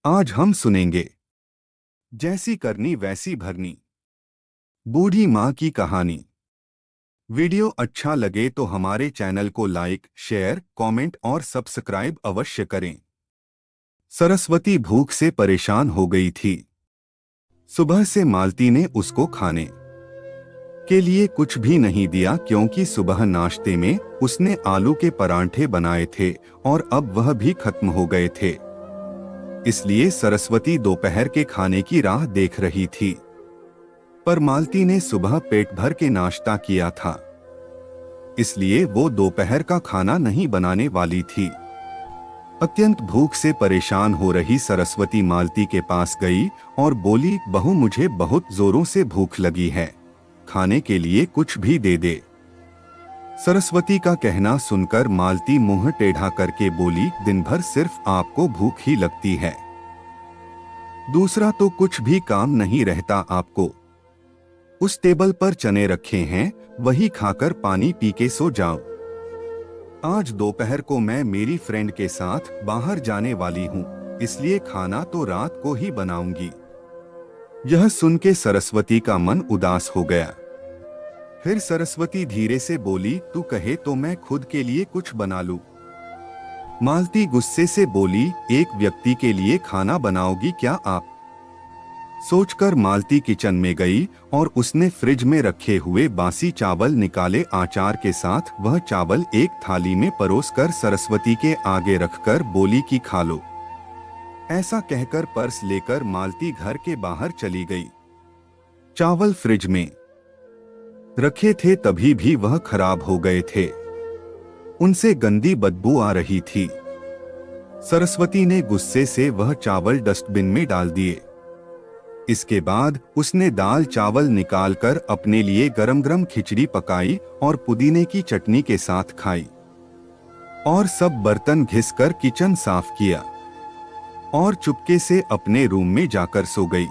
आज हम सुनेंगे जैसी करनी वैसी भरनी, बूढ़ी माँ की कहानी। वीडियो अच्छा लगे तो हमारे चैनल को लाइक, शेयर, कमेंट और सब्सक्राइब अवश्य करें। सरस्वती भूख से परेशान हो गई थी। सुबह से मालती ने उसको खाने के लिए कुछ भी नहीं दिया क्योंकि सुबह नाश्ते में उसने आलू के परांठे बनाए थे और अब वह भी खत्म हो गए थे। इसलिए सरस्वती दोपहर के खाने की राह देख रही थी। पर मालती ने सुबह पेट भर के नाश्ता किया था, इसलिए वो दोपहर का खाना नहीं बनाने वाली थी। अत्यंत भूख से परेशान हो रही सरस्वती मालती के पास गई और बोली, बहू मुझे बहुत जोरों से भूख लगी है, खाने के लिए कुछ भी दे दे। सरस्वती का कहना सुनकर मालती मुंह टेढ़ा करके बोली, दिन भर सिर्फ आपको भूख ही लगती है, दूसरा तो कुछ भी काम नहीं रहता आपको। उस टेबल पर चने रखे हैं, वही खाकर पानी पी के सो जाओ। आज दोपहर को मैं मेरी फ्रेंड के साथ बाहर जाने वाली हूँ, इसलिए खाना तो रात को ही बनाऊंगी। यह सुन के सरस्वती का मन उदास हो गया। फिर सरस्वती धीरे से बोली, तू कहे तो मैं खुद के लिए कुछ बना लूं। मालती गुस्से से बोली, एक व्यक्ति के लिए खाना बनाओगी क्या आप? सोचकर मालती किचन में गई और उसने फ्रिज में रखे हुए बासी चावल निकाले। आचार के साथ वह चावल एक थाली में परोसकर सरस्वती के आगे रखकर बोली कि खा लो। ऐसा कहकर पर्स लेकर मालती घर के बाहर चली गई। चावल फ्रिज में रखे थे तभी भी वह खराब हो गए थे, उनसे गंदी बदबू आ रही थी। सरस्वती ने गुस्से से वह चावल डस्टबिन में डाल दिए। इसके बाद उसने दाल चावल निकालकर अपने लिए गरम गरम खिचड़ी पकाई और पुदीने की चटनी के साथ खाई और सब बर्तन घिसकर किचन साफ किया और चुपके से अपने रूम में जाकर सो गई।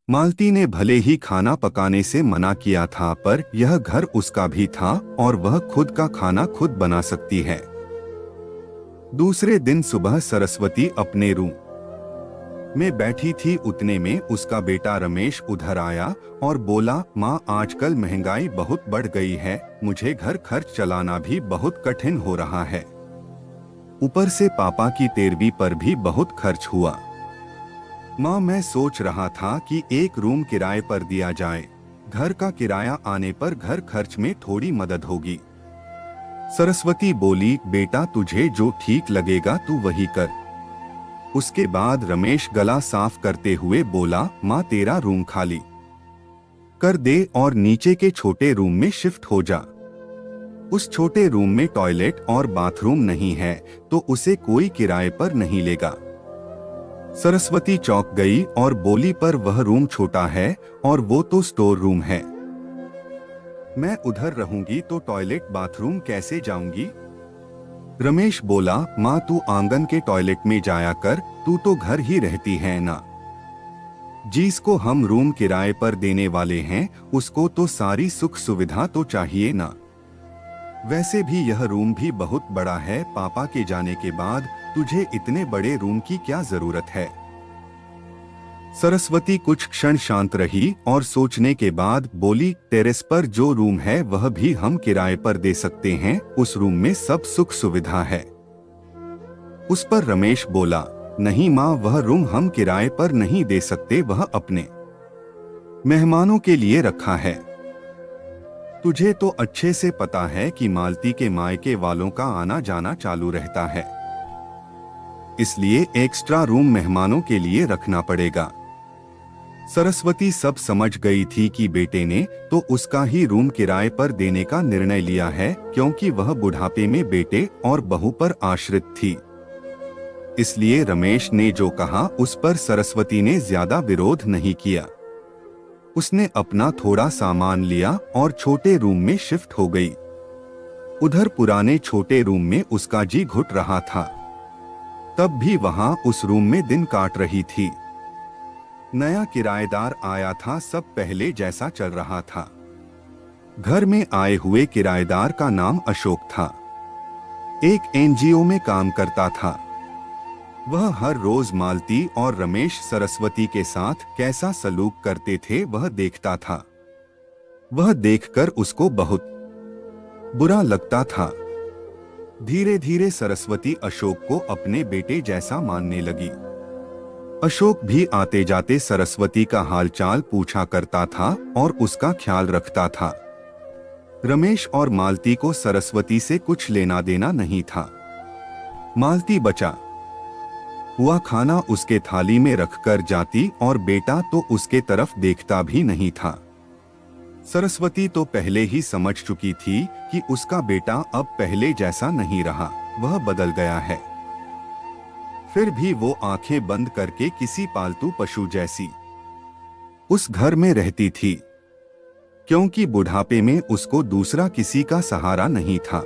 मालती ने भले ही खाना पकाने से मना किया था, पर यह घर उसका भी था और वह खुद का खाना खुद बना सकती है। दूसरे दिन सुबह सरस्वती अपने रूम में बैठी थी, उतने में उसका बेटा रमेश उधर आया और बोला, माँ आजकल महंगाई बहुत बढ़ गई है, मुझे घर खर्च चलाना भी बहुत कठिन हो रहा है, ऊपर से पापा की तेरवी पर भी बहुत खर्च हुआ। माँ मैं सोच रहा था कि एक रूम किराए पर दिया जाए, घर का किराया आने पर घर खर्च में थोड़ी मदद होगी। सरस्वती बोली, बेटा तुझे जो ठीक लगेगा तू वही कर। उसके बाद रमेश गला साफ करते हुए बोला, माँ तेरा रूम खाली कर दे और नीचे के छोटे रूम में शिफ्ट हो जा। उस छोटे रूम में टॉयलेट और बाथरूम नहीं है तो उसे कोई किराए पर नहीं लेगा। सरस्वती चौंक गई और बोली, पर वह रूम छोटा है और वो तो स्टोर रूम है, मैं उधर रहूंगी तो टॉयलेट बाथरूम कैसे जाऊंगी? रमेश बोला, माँ तू आंगन के टॉयलेट में जाया कर, तू तो घर ही रहती है ना। जिसको हम रूम किराए पर देने वाले हैं उसको तो सारी सुख सुविधा तो चाहिए ना। वैसे भी यह रूम भी बहुत बड़ा है, पापा के जाने के बाद तुझे इतने बड़े रूम की क्या जरूरत है? सरस्वती कुछ क्षण शांत रही और सोचने के बाद बोली, टेरेस पर जो रूम है वह भी हम किराए पर दे सकते हैं, उस रूम में सब सुख सुविधा है। उस पर रमेश बोला, नहीं माँ वह रूम हम किराए पर नहीं दे सकते, वह अपने मेहमानों के लिए रखा है। तुझे तो अच्छे से पता है कि मालती के मायके वालों का आना जाना चालू रहता है, इसलिए एक्स्ट्रा रूम मेहमानों के लिए रखना पड़ेगा। सरस्वती सब समझ गई थी कि बेटे ने तो उसका ही रूम किराए पर देने का निर्णय लिया है, क्योंकि वह बुढ़ापे में बेटे और बहू पर आश्रित थी। इसलिए रमेश ने जो कहा उस पर सरस्वती ने ज्यादा विरोध नहीं किया। उसने अपना थोड़ा सामान लिया और छोटे रूम में शिफ्ट हो गई। उधर पुराने छोटे रूम में उसका जी घुट रहा था, तब भी वहां उस रूम में दिन काट रही थी। नया किराएदार आया था, सब पहले जैसा चल रहा था। घर में आए हुए किराएदार का नाम अशोक था, एक एनजीओ में काम करता था। वह हर रोज मालती और रमेश सरस्वती के साथ कैसा सलूक करते थे वह देखता था। वह देखकर उसको बहुत बुरा लगता था। धीरे धीरे सरस्वती अशोक को अपने बेटे जैसा मानने लगी। अशोक भी आते जाते सरस्वती का हालचाल पूछा करता था और उसका ख्याल रखता था। रमेश और मालती को सरस्वती से कुछ लेना देना नहीं था। मालती बचा हुआ खाना उसके थाली में रखकर जाती और बेटा तो उसके तरफ देखता भी नहीं था। सरस्वती तो पहले ही समझ चुकी थी कि उसका बेटा अब पहले जैसा नहीं रहा, वह बदल गया है। फिर भी वो आंखें बंद करके किसी पालतू पशु जैसी उस घर में रहती थी, क्योंकि बुढ़ापे में उसको दूसरा किसी का सहारा नहीं था।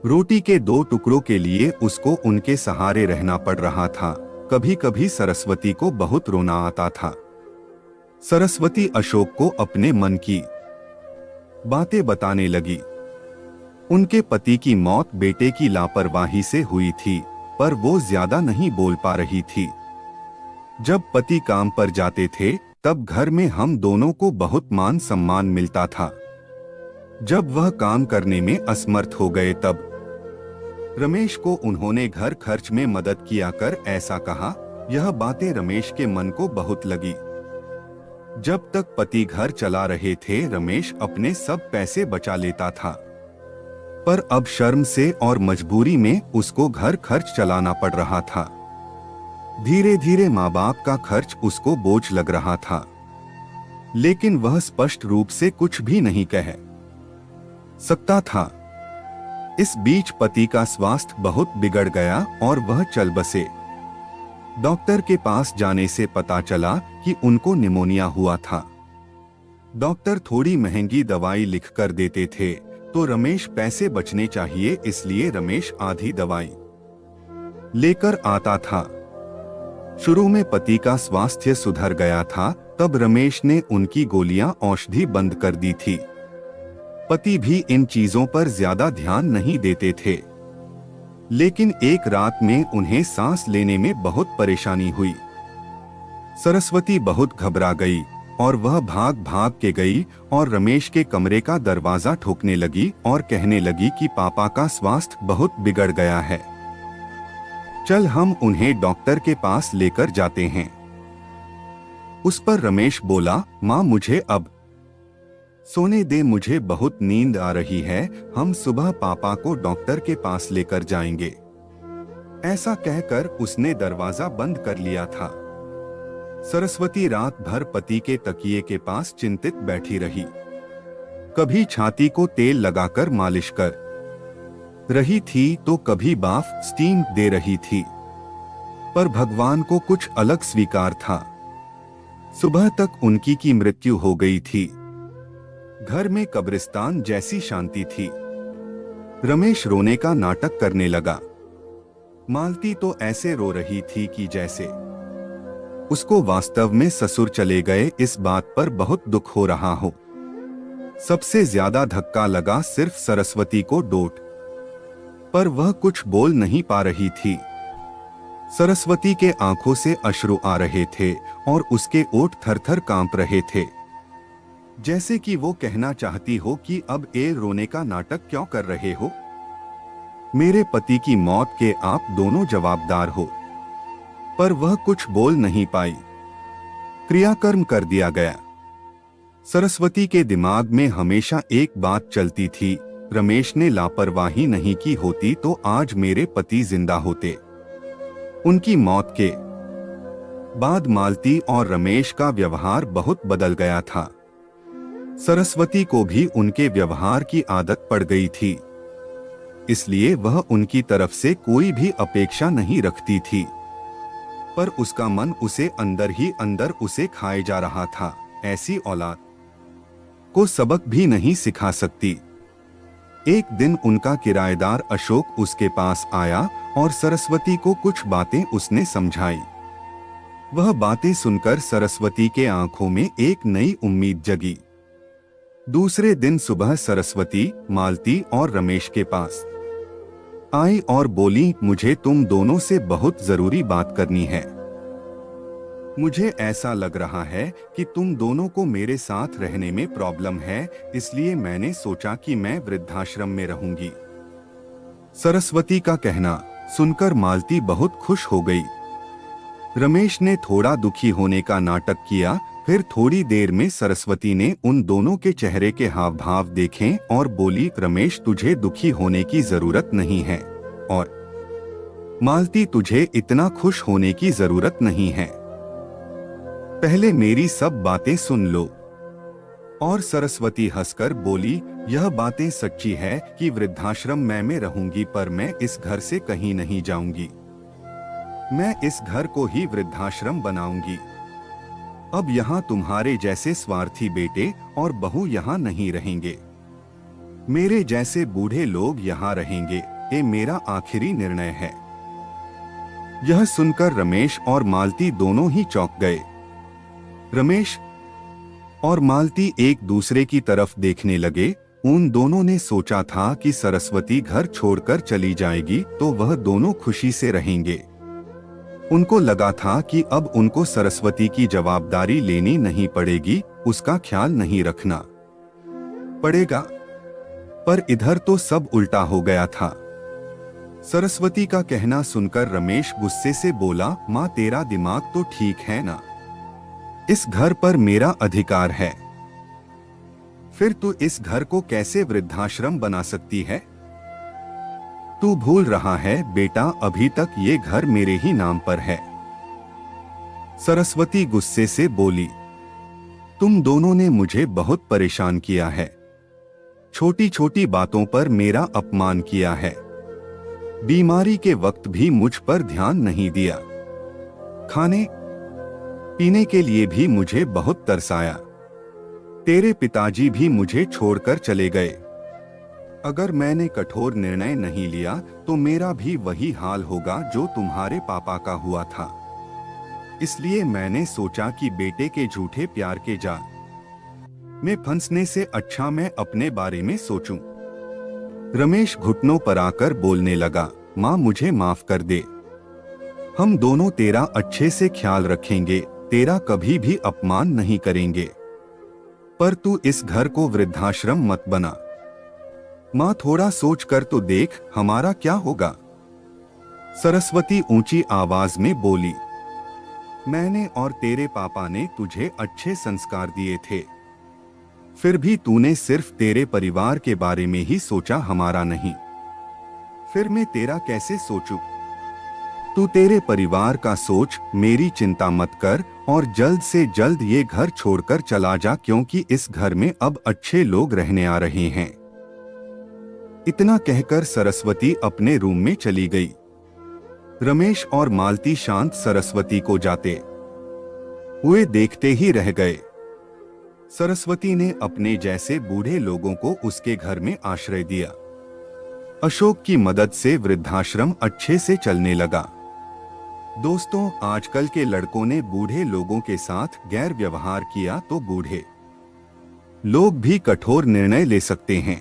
रोटी के 2 टुकड़ों के लिए उसको उनके सहारे रहना पड़ रहा था। कभी कभी सरस्वती को बहुत रोना आता था। सरस्वती अशोक को अपने मन की बातें बताने लगी। उनके पति की मौत बेटे की लापरवाही से हुई थी, पर वो ज्यादा नहीं बोल पा रही थी। जब पति काम पर जाते थे तब घर में हम दोनों को बहुत मान सम्मान मिलता था। जब वह काम करने में असमर्थ हो गए तब रमेश को उन्होंने घर खर्च में मदद किया कर ऐसा कहा। यह बातें रमेश के मन को बहुत लगी। जब तक पति घर चला रहे थे रमेश अपने सब पैसे बचा लेता था, पर अब शर्म से और मजबूरी में उसको घर खर्च चलाना पड़ रहा था। धीरे धीरे माँ बाप का खर्च उसको बोझ लग रहा था, लेकिन वह स्पष्ट रूप से कुछ भी नहीं कह सकता था। इस बीच पति का स्वास्थ्य बहुत बिगड़ गया और वह चल बसे। डॉक्टर के पास जाने से पता चला कि उनको निमोनिया हुआ था। डॉक्टर थोड़ी महंगी दवाई लिखकर देते थे, तो रमेश पैसे बचने चाहिए इसलिए रमेश आधी दवाई लेकर आता था। शुरू में पति का स्वास्थ्य सुधर गया था, तब रमेश ने उनकी गोलियां औषधि बंद कर दी थी। पति भी इन चीजों पर ज्यादा ध्यान नहीं देते थे, लेकिन एक रात में उन्हें सांस लेने में बहुत परेशानी हुई। सरस्वती बहुत घबरा गई और वह भाग भाग के गई और रमेश के कमरे का दरवाजा ठोकने लगी और कहने लगी कि पापा का स्वास्थ्य बहुत बिगड़ गया है, चल हम उन्हें डॉक्टर के पास लेकर जाते हैं। उस पर रमेश बोला, माँ मुझे अब सोने दे, मुझे बहुत नींद आ रही है, हम सुबह पापा को डॉक्टर के पास लेकर जाएंगे। ऐसा कहकर उसने दरवाजा बंद कर लिया था। सरस्वती रात भर पति के तकिए के पास चिंतित बैठी रही। कभी छाती को तेल लगाकर मालिश कर रही थी तो कभी बाफ स्टीम दे रही थी, पर भगवान को कुछ अलग स्वीकार था। सुबह तक उनकी की मृत्यु हो गई थी। घर में कब्रिस्तान जैसी शांति थी। रमेश रोने का नाटक करने लगा। मालती तो ऐसे रो रही थी कि जैसे उसको वास्तव में ससुर चले गए इस बात पर बहुत दुख हो रहा हो। सबसे ज्यादा धक्का लगा सिर्फ सरस्वती को डोट, पर वह कुछ बोल नहीं पा रही थी। सरस्वती के आंखों से अश्रु आ रहे थे और उसके ओठ थरथर कांप रहे थे, जैसे कि वो कहना चाहती हो कि अब ए रोने का नाटक क्यों कर रहे हो, मेरे पति की मौत के आप दोनों जवाबदार हो। पर वह कुछ बोल नहीं पाई। क्रियाकर्म कर दिया गया। सरस्वती के दिमाग में हमेशा एक बात चलती थी, रमेश ने लापरवाही नहीं की होती तो आज मेरे पति जिंदा होते। उनकी मौत के बाद मालती और रमेश का व्यवहार बहुत बदल गया था। सरस्वती को भी उनके व्यवहार की आदत पड़ गई थी, इसलिए वह उनकी तरफ से कोई भी अपेक्षा नहीं रखती थी, पर उसका मन उसे अंदर ही अंदर उसे खाए जा रहा था। ऐसी औलाद को सबक भी नहीं सिखा सकती। एक दिन उनका किराएदार अशोक उसके पास आया और सरस्वती को कुछ बातें उसने समझाई। वह बातें सुनकर सरस्वती के आंखों में एक नई उम्मीद जगी। दूसरे दिन सुबह सरस्वती, मालती और रमेश के पास आई और बोली, मुझे तुम दोनों से बहुत जरूरी बात करनी है। मुझे ऐसा लग रहा है कि तुम दोनों को मेरे साथ रहने में प्रॉब्लम है, इसलिए मैंने सोचा कि मैं वृद्धाश्रम में रहूंगी। सरस्वती का कहना सुनकर मालती बहुत खुश हो गई। रमेश ने थोड़ा दुखी होने का नाटक किया, फिर थोड़ी देर में सरस्वती ने उन दोनों के चेहरे के हाव भाव देखे और बोली, रमेश तुझे दुखी होने की जरूरत नहीं है और मालती तुझे इतना खुश होने की जरूरत नहीं है। पहले मेरी सब बातें सुन लो। और सरस्वती हंसकर बोली, यह बातें सच्ची है कि वृद्धाश्रम में रहूंगी, पर मैं इस घर से कहीं नहीं जाऊंगी। मैं इस घर को ही वृद्धाश्रम बनाऊंगी। अब यहाँ तुम्हारे जैसे स्वार्थी बेटे और बहू यहाँ नहीं रहेंगे। मेरे जैसे बूढ़े लोग यहाँ रहेंगे। ये मेरा आखिरी निर्णय है। यह सुनकर रमेश और मालती दोनों ही चौंक गए। रमेश और मालती एक दूसरे की तरफ देखने लगे। उन दोनों ने सोचा था कि सरस्वती घर छोड़कर चली जाएगी तो वह दोनों खुशी से रहेंगे। उनको लगा था कि अब उनको सरस्वती की जवाबदारी लेनी नहीं पड़ेगी, उसका ख्याल नहीं रखना पड़ेगा। पर इधर तो सब उल्टा हो गया था। सरस्वती का कहना सुनकर रमेश गुस्से से बोला, माँ तेरा दिमाग तो ठीक है ना? इस घर पर मेरा अधिकार है, फिर तू इस घर को कैसे वृद्धाश्रम बना सकती है? तू भूल रहा है बेटा, अभी तक ये घर मेरे ही नाम पर है। सरस्वती गुस्से से बोली, तुम दोनों ने मुझे बहुत परेशान किया है। छोटी छोटी बातों पर मेरा अपमान किया है। बीमारी के वक्त भी मुझ पर ध्यान नहीं दिया। खाने पीने के लिए भी मुझे बहुत तरसाया। तेरे पिताजी भी मुझे छोड़कर चले गए। अगर मैंने कठोर निर्णय नहीं लिया तो मेरा भी वही हाल होगा जो तुम्हारे पापा का हुआ था। इसलिए मैंने सोचा कि बेटे के झूठे प्यार के जाल में फंसने से अच्छा मैं अपने बारे में सोचूं। रमेश घुटनों पर आकर बोलने लगा, माँ मुझे माफ कर दे। हम दोनों तेरा अच्छे से ख्याल रखेंगे, तेरा कभी भी अपमान नहीं करेंगे। पर तू इस घर को वृद्धाश्रम मत बना। माँ थोड़ा सोच कर तो देख हमारा क्या होगा। सरस्वती ऊंची आवाज में बोली, मैंने और तेरे पापा ने तुझे अच्छे संस्कार दिए थे, फिर भी तूने सिर्फ तेरे परिवार के बारे में ही सोचा, हमारा नहीं। फिर मैं तेरा कैसे सोचूं? तू तेरे परिवार का सोच, मेरी चिंता मत कर और जल्द से जल्द ये घर छोड़कर चला जा, क्योंकि इस घर में अब अच्छे लोग रहने आ रहे हैं। इतना कहकर सरस्वती अपने रूम में चली गई। रमेश और मालती शांत सरस्वती को जाते हुए देखते ही रह गए। सरस्वती ने अपने जैसे बूढ़े लोगों को उसके घर में आश्रय दिया। अशोक की मदद से वृद्धाश्रम अच्छे से चलने लगा। दोस्तों, आजकल के लड़कों ने बूढ़े लोगों के साथ गैर व्यवहार किया तो बूढ़े लोग भी कठोर निर्णय ले सकते हैं।